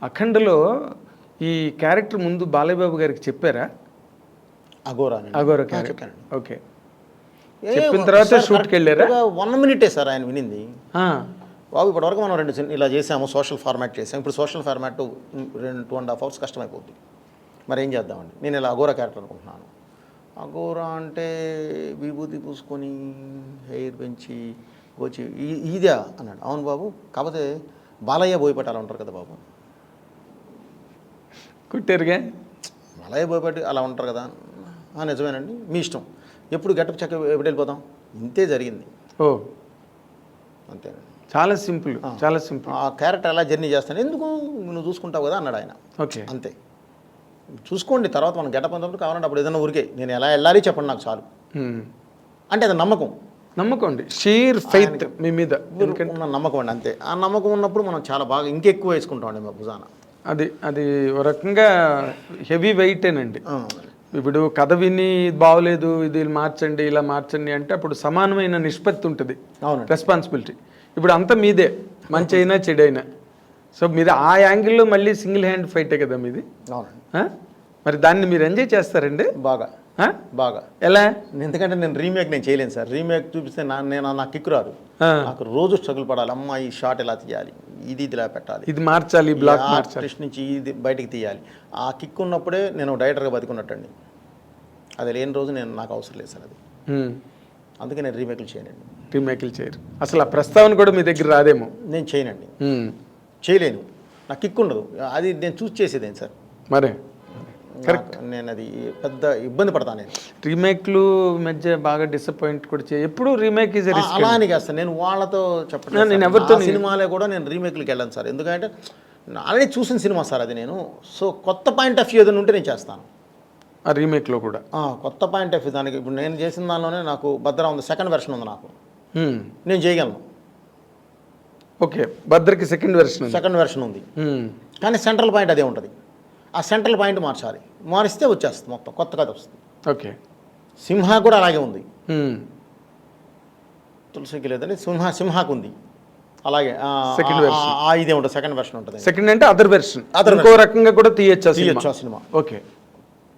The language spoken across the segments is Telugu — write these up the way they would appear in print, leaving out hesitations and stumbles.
అఖండలో ఈ క్యారెక్టర్ ముందు బాలయ్య బాబు గారికి చెప్పారా? అఘోరా క్యారెక్టర్. ఓకే, చెప్పిన తర్వాత షూట్కి వెళ్ళారా? 1 minute సార్ ఆయన వినింది. బాబు ఇప్పటివరకు మనం 2 scene ఇలా చేసాము, సోషల్ ఫార్మాట్ చేసాము, ఇప్పుడు సోషల్ ఫార్మాట్ 2.5 hours కష్టమైపోతుంది, మరి ఏం చేద్దామండి. నేను ఇలా అఘోరా క్యారెక్టర్ అనుకుంటున్నాను. అఘోరా అంటే విభూతి పూసుకొని హెయిర్ పెంచి వచ్చి ఇదా అన్నాడు. అవును బాబు, కాకపోతే బాలయ్య బోయపట్టాలి ఉంటారు కదా బాబు. కుట్టారుగా, బాలయ్య బోయపట్టి అలా ఉంటారు కదా. నిజమేనండి, మీ ఇష్టం, ఎప్పుడు గెటప్ చెక్క ఎప్పుడు వెళ్ళిపోతాం, ఇంతే జరిగింది. ఓ అంతేనండి, చాలా సింపుల్, చాలా సింపుల్. ఆ క్యారెక్టర్ ఎలా జర్నీ చేస్తాను, ఎందుకు నువ్వు చూసుకుంటావు కదా అన్నాడు ఆయన. ఓకే, అంతే, చూసుకోండి, తర్వాత మనం గెటప్ అంతప్పుడు కావాలంటే అప్పుడు ఏదైనా ఊరికే నేను ఎలా వెళ్ళాలి చెప్పండి నాకు చాలు అంటే అది నమ్మకం అండి, షీర్ ఫెయిత్ మీ మీద ఉన్న నమ్మకం అండి. అంతే, ఆ నమ్మకం ఉన్నప్పుడు మనం చాలా బాగా ఇంకెక్కువ వేసుకుంటాం అండి మా భుజాన. అది ఒక రకంగా హెవీ వెయిటేనండి. ఇప్పుడు కథ విని బాగోలేదు, ఇది మార్చండి, ఇలా మార్చండి అంటే అప్పుడు సమానమైన నిష్పత్తి ఉంటుంది రెస్పాన్సిబిలిటీ. ఇప్పుడు అంతా మీదే, మంచి అయినా చెడు అయినా. సో మీరు ఆ యాంగిల్లో మళ్ళీ సింగిల్ హ్యాండ్ ఫైటే కదా మీది. మరి దాన్ని మీరు ఎంజాయ్ చేస్తారండి బాగా బాగా. ఎలా? ఎందుకంటే నేను రీమేక్ చేయలేను సార్. రీమేక్ చూపిస్తే నాకు కిక్కు రాదు. నాకు రోజు స్ట్రగుల్ పడాలి. అమ్మ ఈ షాట్ ఎలా తీయాలి, ఇది ఇలా పెట్టాలి, ఇది మార్చాలి, బ్లాక్ మార్చాలి, నుంచి ఇది బయటికి తీయాలి. ఆ కిక్ ఉన్నప్పుడే నేను డైరెక్టర్గా బతికున్నట్టండి. అది లేని రోజు నాకు అవసరం లేదు సార్ అది. అందుకే నేను రీమేక్లు చేయనండి. రీమేక్లు చేయరు అసలు, ఆ ప్రస్తావన కూడా మీ దగ్గర రాదేమో. నేను చేయనండి, చేయలేను, నాకు కిక్ ఉండదు. అది నేను చూస్ చేసేదేం సార్. మరే కరెక్ట్, నేను అది పెద్ద ఇబ్బంది పడతాను. నేను రీమేక్లు మధ్య బాగా డిసప్పాయింట్ కూడా ఎప్పుడు రీమేక్ అలా అని కాస్త నేను వాళ్ళతో చెప్పండి, నేను ఎవరితో సినిమాలే కూడా నేను రీమేక్లకి వెళ్ళాను సార్. ఎందుకంటే ఆల్రెడీ చూసిన సినిమా సార్ అది. నేను సో కొత్త పాయింట్ ఆఫ్ వ్యూ ఏదైనా ఉంటే నేను చేస్తాను ఆ రీమేక్లో కూడా. కొత్త పాయింట్ ఆఫ్ వ్యూ దానికి ఇప్పుడు నేను చేసిన దానిలోనే నాకు భద్ర ఉంది, సెకండ్ వెర్షన్ ఉంది, నాకు నేను చేయగలను. ఓకే, భద్రకి సెకండ్ వెర్షన్ ఉంది, కానీ సెంట్రల్ పాయింట్ అదే ఉంటుంది. ఆ సెంట్రల్ పాయింట్ మార్చాలి, మారిస్తే వచ్చేస్తుంది మొత్తం కొత్త కథ వస్తుంది. ఓకే, సింహ కూడా అలాగే ఉంది, తులసికి లేదండి, సింహాకు ఉంది అలాగే. ఇదే ఉంటుంది, సెకండ్ వెర్షన్ ఉంటుంది. సెకండ్ అంటే అదర్ వెర్షన్, ఇంకో రకంగా కూడా తీయచ్చు సినిమా. ఓకే,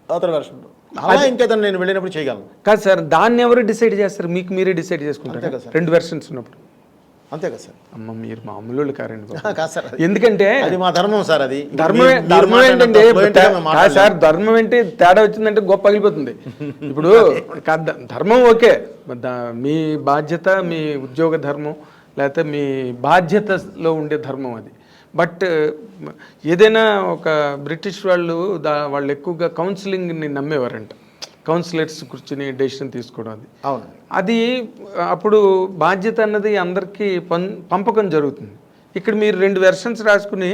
అదర్ వెర్షన్ అలా ఇంకేదన్నా నేను వెళ్ళినప్పుడు చేయగలను. కాదు సార్, దాన్ని ఎవరు డిసైడ్ చేస్తారు? మీకు మీరే డిసైడ్ చేసుకుంటారు కదా 2 వెర్షన్స్ ఉన్నప్పుడు. అంతే కదా సార్. అమ్మ మీరు మామూలు కారండి కాదు సార్, ఎందుకంటే అది మా ధర్మం సార్. అది ధర్మం ఏంటంటే సార్, ధర్మం ఏంటి తేడా వచ్చిందంటే గొప్ప పగిలిపోతుంది. ఇప్పుడు ధర్మం ఓకే, మీ బాధ్యత, మీ ఉద్యోగ ధర్మం, లేకపోతే మీ బాధ్యతలో ఉండే ధర్మం అది. బట్ ఏదైనా ఒక బ్రిటిష్ వాళ్ళు ఎక్కువగా కౌన్సిలింగ్ని నమ్మేవారంట. కౌన్సిలర్స్ కూర్చుని డెసిషన్ తీసుకోవడం అది. అవును, అది అప్పుడు బాధ్యత అన్నది అందరికీ పంపకం జరుగుతుంది. ఇక్కడ మీరు 2 వెర్షన్స్ రాసుకుని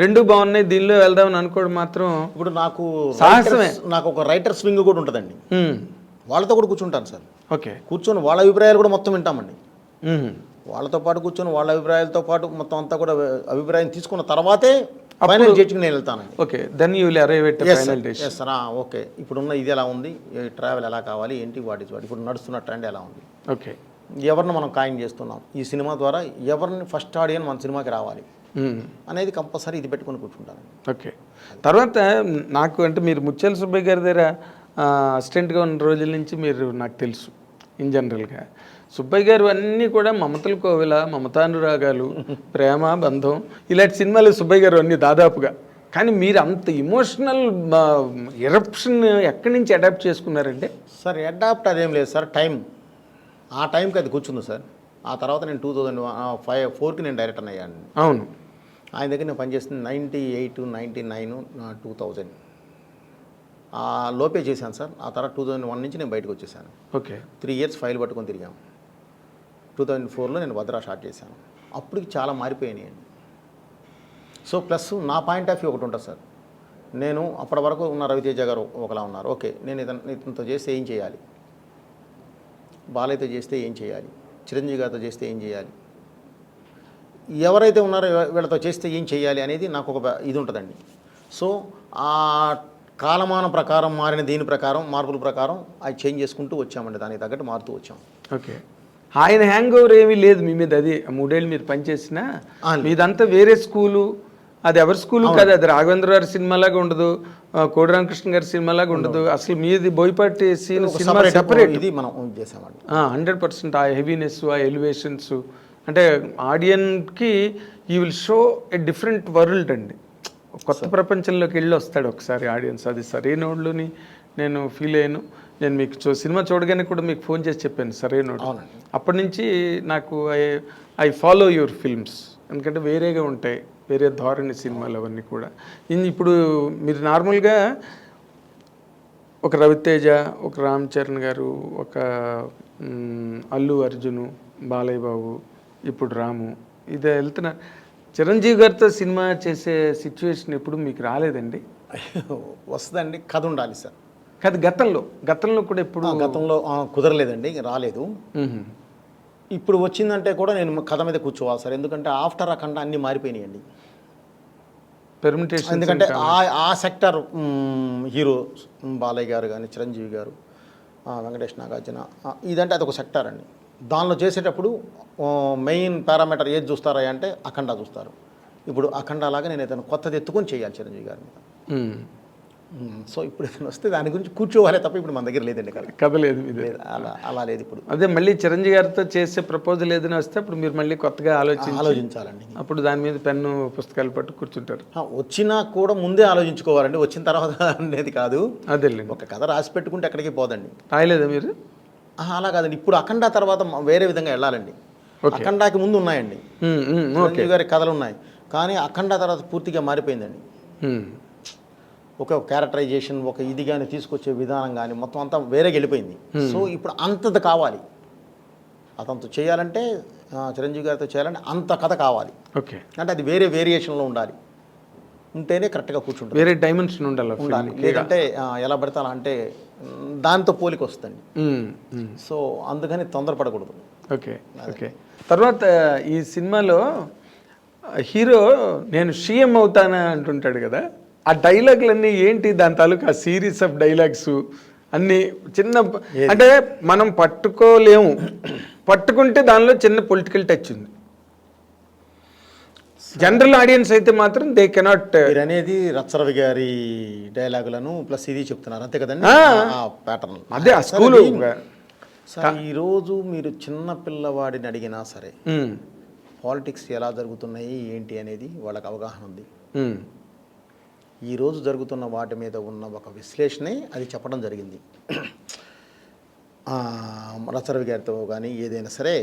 2 బాగున్నాయి దీనిలో వెళ్దామని అనుకోవడం మాత్రం ఇప్పుడు నాకు సాహసమే. నాకు ఒక రైటర్ స్వింగ్ కూడా ఉంటుందండి, వాళ్ళతో కూడా కూర్చుంటాను సార్. ఓకే, కూర్చొని వాళ్ళ అభిప్రాయాలు కూడా మొత్తం వింటామండి. వాళ్ళతో పాటు కూర్చొని వాళ్ళ అభిప్రాయాలతో పాటు మొత్తం అంతా కూడా అభిప్రాయం తీసుకున్న తర్వాతే ఫైనల్ చేసుకుని నేను వెళ్తానండి. Okay, then you will arrive at final decision. Yes sir. Okay, ఇప్పుడున్న ఇది ఎలా ఉంది, ట్రావెల్ ఎలా కావాలి, ఏంటి వాటి ఇప్పుడు నడుస్తున్న ట్రెండ్ ఎలా ఉంది, ఓకే, ఎవరిని మనం ఖాయం చేస్తున్నాం, ఈ సినిమా ద్వారా ఎవరిని ఫస్ట్ ఆడియన్స్ మన సినిమాకి రావాలి అనేది కంపల్సరీ ఇది పెట్టుకుని కూర్చుంటాను. ఓకే, తర్వాత నాకు అంటే మీరు ముత్యాల సుబ్బయ్య గారి దగ్గర అసిస్టెంట్గా ఉన్న రోజుల నుంచి మీరు నాకు తెలుసు. ఇన్ జనరల్గా సుబ్బయ్య గారు అన్నీ కూడా మమతల కోవిల, మమతానురాగాలు, ప్రేమ, బంధం, ఇలాంటి సినిమాలు సుబ్బయ్య గారు అన్నీ దాదాపుగా. కానీ మీరు అంత ఇమోషనల్ ఎరప్షన్ ఎక్కడి నుంచి అడాప్ట్ చేసుకున్నారంటే? సార్ అడాప్ట్ అదేం లేదు సార్, టైం, ఆ టైంకి అది కూర్చుంది సార్. ఆ తర్వాత నేను 2004కి నేను డైరెక్టర్ అయ్యాను. అవును, ఆయన దగ్గర నేను పనిచేస్తుంది 98, 99, 2000 ఆ లోపే చేశాను సార్. ఆ తర్వాత 2001 నుంచి నేను బయటకు వచ్చేసాను. ఓకే, 3 years ఫైల్ పట్టుకొని తిరిగాము. 2004లో నేను భద్రా స్టార్ట్ చేశాను. అప్పటికి చాలా మారిపోయినాయి అండి. సో ప్లస్ నా పాయింట్ ఆఫ్ వ్యూ ఒకటి ఉంటుంది సార్. నేను అప్పటి వరకు ఉన్న రవితేజ గారు ఒకలా ఉన్నారు. ఓకే, నేను ఇతనితో చేస్తే ఏం చేయాలి, బాలయ్యతో చేస్తే ఏం చేయాలి, చిరంజీవి గారితో చేస్తే ఏం చేయాలి, ఎవరైతే ఉన్నారో వీళ్ళతో చేస్తే ఏం చేయాలి అనేది నాకు ఒక ఇది ఉంటుందండి. సో ఆ కాలమాన ప్రకారం మారిన దీని ప్రకారం మార్పుల ప్రకారం అది చేంజ్ చేసుకుంటూ వచ్చామండి, దానికి తగ్గట్టు మారుతూ వచ్చాం. ఓకే, ఆయన హ్యాంగ్ ఓవర్ ఏమీ లేదు మీ మీద. అది 3 ఏళ్ళు మీరు పనిచేసినా మీదంతా వేరే స్కూలు, అది ఎవరి స్కూల్ కాదు, అది రాఘవేంద్ర గారి సినిమా లాగా ఉండదు, కోడి రామకృష్ణ గారి సినిమా లాగా ఉండదు. అసలు మీది బోయపాటి సీన్ సినిమా సెపరేట్. ఇది మనం చేసామండి 100%. ఆ హెవీనెస్, ఆ ఎలివేషన్స్, అంటే ఆడియన్కి you will show a different world అండి. కొత్త ప్రపంచంలోకి వెళ్ళి వస్తాడు ఒకసారి ఆడియన్స్. అది సరైనోళ్ళని నేను ఫీల్ అయ్యాను. నేను మీకు సినిమా చూడగానే కూడా మీకు ఫోన్ చేసి చెప్పాను సరైనోడు. అప్పటి నుంచి నాకు ఐ ఫాలో యువర్ ఫిల్మ్స్, ఎందుకంటే వేరేగా ఉంటాయి, వేరే ధోరణి సినిమాలు అవన్నీ కూడా. ఇప్పుడు మీరు నార్మల్గా ఒక రవితేజ, ఒక రామ్ చరణ్ గారు, ఒక అల్లు అర్జును, బాలయ్య బాబు, ఇప్పుడు రాము, ఇది వెళ్తున్నారు. చిరంజీవి గారితో సినిమా చేసే సిచ్యువేషన్ ఎప్పుడు మీకు రాలేదండి? వస్తుందండి, కథ ఉండాలి సార్. కాదు, గతంలో కూడా ఎప్పుడు? గతంలో కుదరలేదండి, రాలేదు. ఇప్పుడు వచ్చిందంటే కూడా నేను కథ మీద కూర్చోవాలి సార్, ఎందుకంటే ఆఫ్టర్ అఖండ అన్నీ మారిపోయినాయండి. పెర్మిటేషన్. ఎందుకంటే ఆ సెక్టర్ హీరో బాలయ్య గారు కానీ, చిరంజీవి గారు, వెంకటేష్ నాగార్జున, ఇదంటే అదొక సెక్టర్ అండి. దానిలో చేసేటప్పుడు మెయిన్ పారామీటర్ ఏది చూస్తారా అంటే అఖండ చూస్తారు. ఇప్పుడు అఖండ లాగా నేను ఏదైనా కొత్తది ఎత్తుకొని చేయాలి చిరంజీవి గారి మీద. సో ఇప్పుడు ఏదైనా వస్తే దాని గురించి కూర్చోవాలే తప్ప ఇప్పుడు మన దగ్గర లేదండి కథ లేదు, అలా లేదు. ఇప్పుడు అదే మళ్ళీ చిరంజీవి గారితో చేసే ప్రపోజల్ ఏదైనా వస్తే అప్పుడు మీరు మళ్ళీ కొత్తగా ఆలోచించాలండి. అప్పుడు దాని మీద పెన్ను పుస్తకాలు పట్టు కూర్చుంటారు. వచ్చినా కూడా ముందే ఆలోచించుకోవాలండి, వచ్చిన తర్వాత అనేది కాదు. అదే ఒక కథ రాసి పెట్టుకుంటే ఎక్కడికి పోదండి. రాయలేదా మీరు? అలా కాదండి, ఇప్పుడు అఖండ తర్వాత వేరే విధంగా వెళ్ళాలండి. అఖండాకి ముందు ఉన్నాయండి చిరంజీవి గారి కథలు ఉన్నాయి, కానీ అఖండ తర్వాత పూర్తిగా మారిపోయిందండి. ఒక క్యారెక్టరైజేషన్, ఒక ఇది కానీ తీసుకొచ్చే విధానం కానీ మొత్తం అంతా వేరేగా వెళ్ళిపోయింది. సో ఇప్పుడు అంతది కావాలి, అతనితో చేయాలంటే, చిరంజీవి గారితో చేయాలంటే అంత కథ కావాలి. ఓకే, అంటే అది వేరే వేరియేషన్లో ఉండాలి, ఉంటేనే కరెక్ట్గా కూర్చుంటుంది. వేరే డైమెన్షన్ ఉండాలి. లేదంటే ఎలా పడతా అంటే దాంతో పోలిక వస్తుంది. సో అందుకని తొందరపడకూడదు. ఓకే. తర్వాత ఈ సినిమాలో హీరో నేను సీఎం అవుతానా అంటుంటాడు కదా, ఆ డైలాగులన్నీ ఏంటి? దాని తాలూకు ఆ సిరీస్ ఆఫ్ డైలాగ్స్ అన్నీ చిన్న, అంటే మనం పట్టుకోలేము, పట్టుకుంటే దానిలో చిన్న పొలిటికల్ టచ్ ఉంది. జనరల్ ఆడియన్స్ అయితే మాత్రం దే కెనాట్. అనేది రచ్చరవి గారి డైలాగులను ప్లస్ ఇది చెప్తున్నారు అంతే కదండి, ప్యాటర్న్ అదే ఆ స్కూలు. సార్ ఈరోజు మీరు చిన్న పిల్లవాడిని అడిగినా సరే పాలిటిక్స్ ఎలా జరుగుతున్నాయి ఏంటి అనేది వాళ్ళకి అవగాహన ఉంది. ఈరోజు జరుగుతున్న వాటి మీద ఉన్న ఒక విశ్లేషణే అది చెప్పడం జరిగింది. రచ్చరవి గారితో కానీ ఏదైనా సరే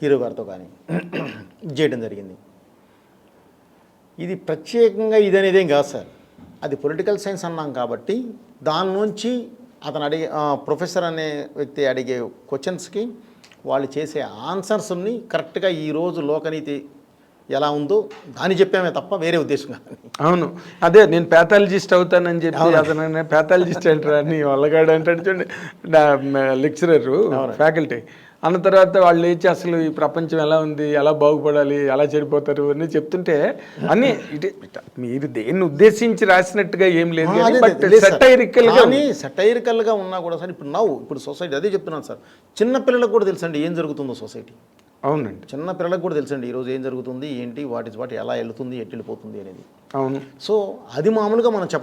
హీరో గారితో కానీ చేయడం జరిగింది. ఇది ప్రత్యేకంగా ఇది అనేదేం కాదు సార్, అది పొలిటికల్ సైన్స్ అన్నాం కాబట్టి దాని నుంచి అతను అడిగే ప్రొఫెసర్ అనే వ్యక్తి అడిగే క్వశ్చన్స్కి వాళ్ళు చేసే ఆన్సర్స్ని కరెక్ట్గా ఈరోజు లోకనీతి ఎలా ఉందో దాన్ని చెప్పామే తప్ప వేరే ఉద్దేశం కాదు. అవును, అదే నేను ప్యాథాలజిస్ట్ అవుతానని చెప్పి అతను ప్యాథాలజిస్ట్ అంటారు అని వాళ్ళగాడు అంటాడు చూడండి, లెక్చరర్ ఫ్యాకల్టీ అన్న తర్వాత వాళ్ళు లేచి అసలు ఈ ప్రపంచం ఎలా ఉంది, ఎలా బాగుపడాలి, ఎలా చెడిపోతారు అని చెప్తుంటే అన్నీ ఇటే మీరు దేన్ని ఉద్దేశించి రాసినట్టుగా ఏం లేదు, బట్ సటైరికల్గా ఉన్నా కూడా సార్ ఇప్పుడు సొసైటీ అదే చెప్తున్నాను సార్, చిన్నపిల్లలకు కూడా తెలుసండి ఏం జరుగుతుందో సొసైటీ. అవునండి, చిన్న పిల్లలకు కూడా తెలుసండి ఈరోజు ఏం జరుగుతుంది ఏంటి, వాటి ఎలా వెళ్తుంది ఎట్టి వెళ్ళిపోతుంది అనేది. అవును. సో అది మామూలుగా మనం